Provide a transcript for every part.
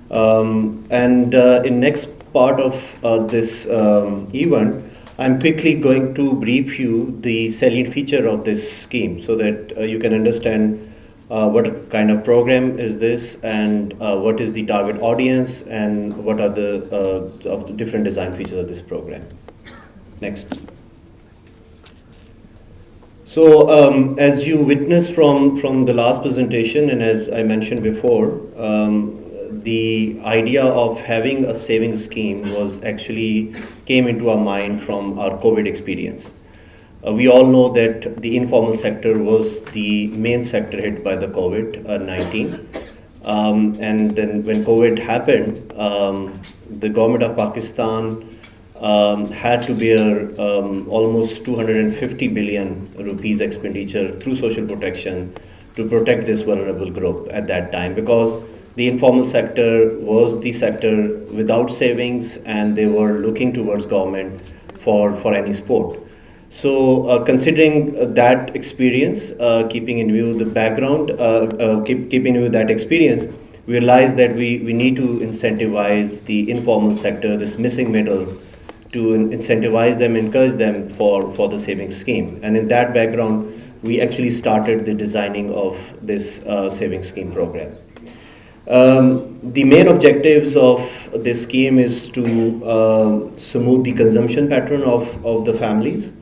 And in next part of this event, I'm quickly going to brief you the salient feature of this scheme so that you can understand what kind of program is this and what is the target audience and what are the different design features of this program. Next. So as you witnessed from the last presentation and as I mentioned before, the idea of having a savings scheme was actually came into our mind from our COVID experience. We all know that the informal sector was the main sector hit by the COVID-19. And then when COVID happened, the government of Pakistan had to bear almost 250 billion rupees expenditure through social protection to protect this vulnerable group at that time, because the informal sector was the sector without savings and they were looking towards government for any support. So considering that experience, keeping in view the background, keeping in view that experience, we realized that we need to incentivize the informal sector, this missing middle, to incentivize them, encourage them for the savings scheme. And in that background, we actually started the designing of this savings scheme program. The main objectives of this scheme is to smooth the consumption pattern of the families,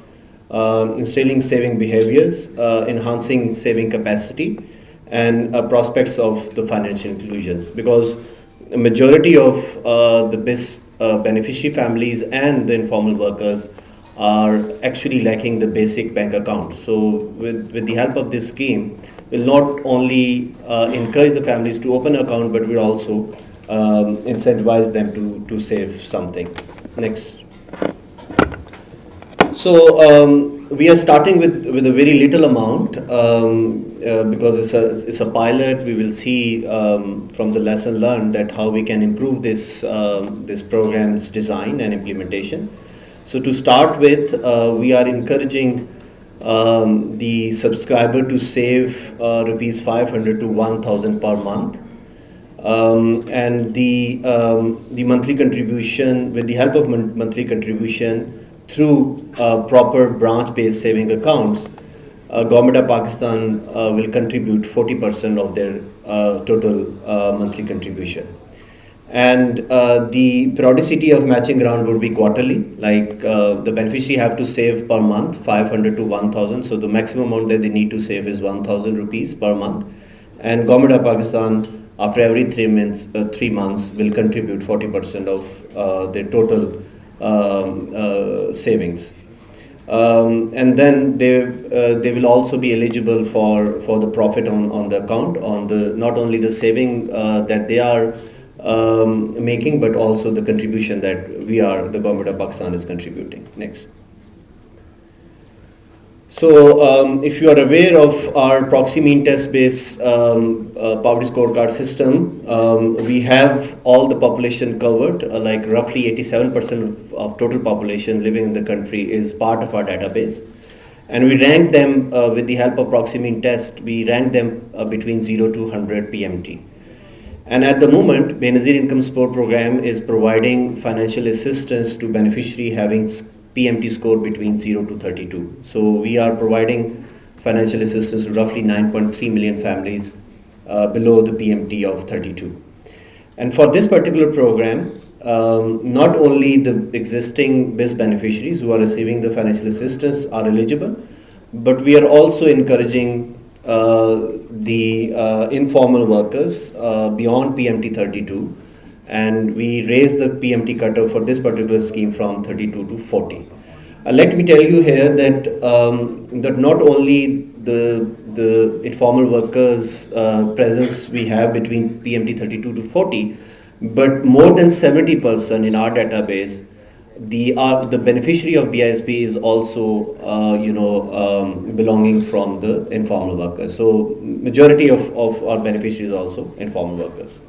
instilling saving behaviors, enhancing saving capacity, and prospects of the financial inclusions. Because a majority of the BISP beneficiary families and the informal workers are actually lacking the basic bank account. So with the help of this scheme, we'll not only encourage the families to open an account, but we'll also incentivize them to save something. Next. So we are starting with a very little amount because it's a pilot. We will see from the lesson learned that how we can improve this program's design and implementation. So to start with, we are encouraging the subscriber to save rupees 500 to 1,000 per month. And the monthly contribution, with the help of monthly contribution through proper branch-based saving accounts, Government of Pakistan will contribute 40% of their total monthly contribution. And the periodicity of matching round would be quarterly, like the beneficiary have to save per month 500 to 1,000. So the maximum amount that they need to save is 1,000 rupees per month. And Government of Pakistan, after every 3 months, will contribute 40% of their total savings. And then they will also be eligible for the profit on the account, on the not only the saving that they are making, but also the contribution that the government of Pakistan is contributing. Next. So if you are aware of our proxy mean test based poverty scorecard system, we have all the population covered, like roughly 87% of total population living in the country is part of our database. And we rank them with the help of proxy mean test, we rank them between 0 to 100 PMT. And at the moment, Benazir Income Support Program is providing financial assistance to beneficiary having PMT score between 0 to 32. So we are providing financial assistance to roughly 9.3 million families below the PMT of 32. And for this particular program, not only the existing BISP beneficiaries who are receiving the financial assistance are eligible, but we are also encouraging the informal workers beyond PMT 32, and we raised the PMT cutoff for this particular scheme from 32 to 40. Let me tell you here that not only the informal workers presence we have between PMT 32 to 40, but more than 70% in our database, the beneficiary of BISP is also belonging from the informal workers. So majority of our beneficiaries are also informal workers.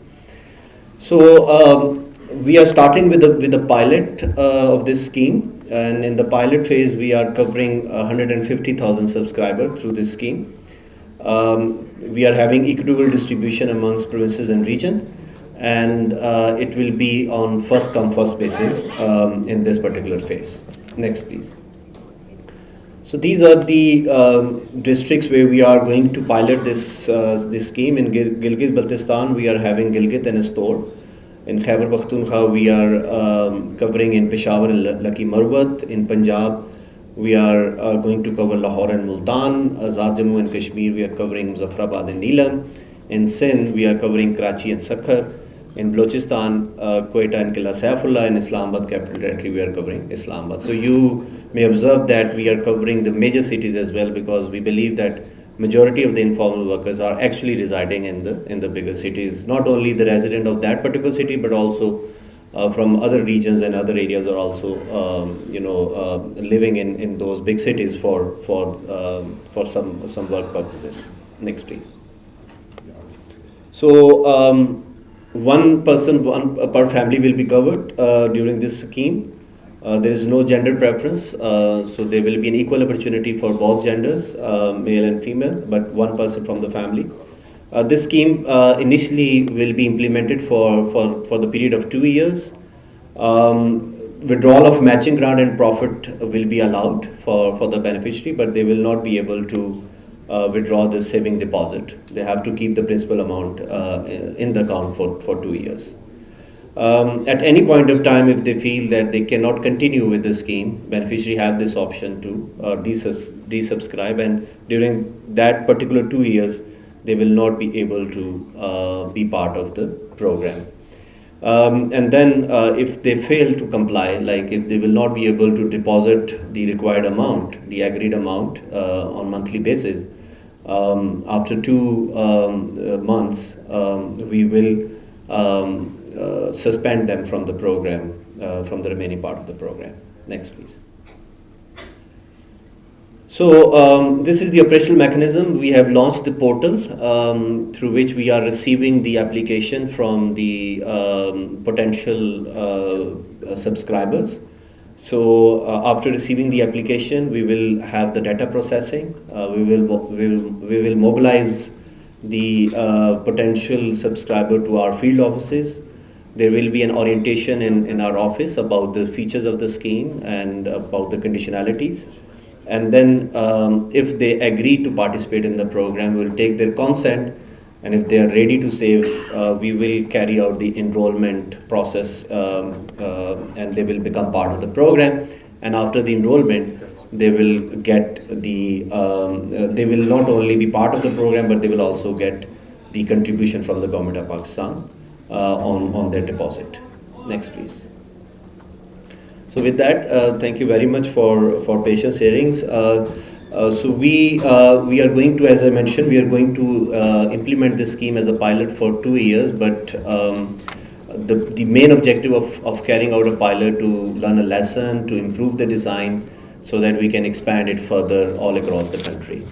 So we are starting with the pilot of this scheme, and in the pilot phase we are covering 150,000 subscribers through this scheme. We are having equitable distribution amongst provinces and region. and it will be on first come first basis in this particular phase. Next, please. So these are the districts where we are going to pilot this scheme. In Gilgit-Baltistan, we are having Gilgit and Store. In Khyber Pakhtunkhwa, we are covering in Peshawar and Lucky Marwat. In Punjab, we are going to cover Lahore and Multan. Azad Jammu and Kashmir, we are covering Muzaffarabad and Neelam. In Sindh, we are covering Karachi and Sakhar. In Balochistan, Quetta and Qila Saifullah. In Islamabad Capital Territory, we are covering Islamabad. So you may observe that we are covering the major cities as well, because we believe that majority of the informal workers are actually residing in the bigger cities. Not only the resident of that particular city, but also from other regions and other areas are also living in those big cities for some work purposes. Next, please. So one person per family will be covered during this scheme. There is no gender preference, so there will be an equal opportunity for both genders, male and female, but one person from the family. This scheme initially will be implemented for the period of 2 years. Withdrawal of matching grant and profit will be allowed for the beneficiary, but they will not be able to withdraw the saving deposit. They have to keep the principal amount in the account for 2 years. At any point of time, if they feel that they cannot continue with the scheme, beneficiary have this option to desubscribe, and during that particular 2 years, they will not be able to be part of the program. And then if they fail to comply, like if they will not be able to deposit the required amount, the agreed amount on monthly basis, after 2 months, we will suspend them from the program, from the remaining part of the program. Next, please. So this is the operational mechanism. We have launched the portal through which we are receiving the application from the potential subscribers. So after receiving the application, we will have the data processing. We will mobilize the potential subscriber to our field offices. There will be an orientation in our office about the features of the scheme and about the conditionalities. And then if they agree to participate in the program, we will take their consent. And if they are ready to save, we will carry out the enrollment process and they will become part of the program. And after the enrollment, they will get the, they will not only be part of the program, but they will also get the contribution from the Government of Pakistan on their deposit. Next, please. So with that, thank you very much for patience hearings. So we are going to, as I mentioned, we are going to implement this scheme as a pilot for 2 years, but the main objective of carrying out a pilot to learn a lesson, to improve the design, so that we can expand it further all across the country.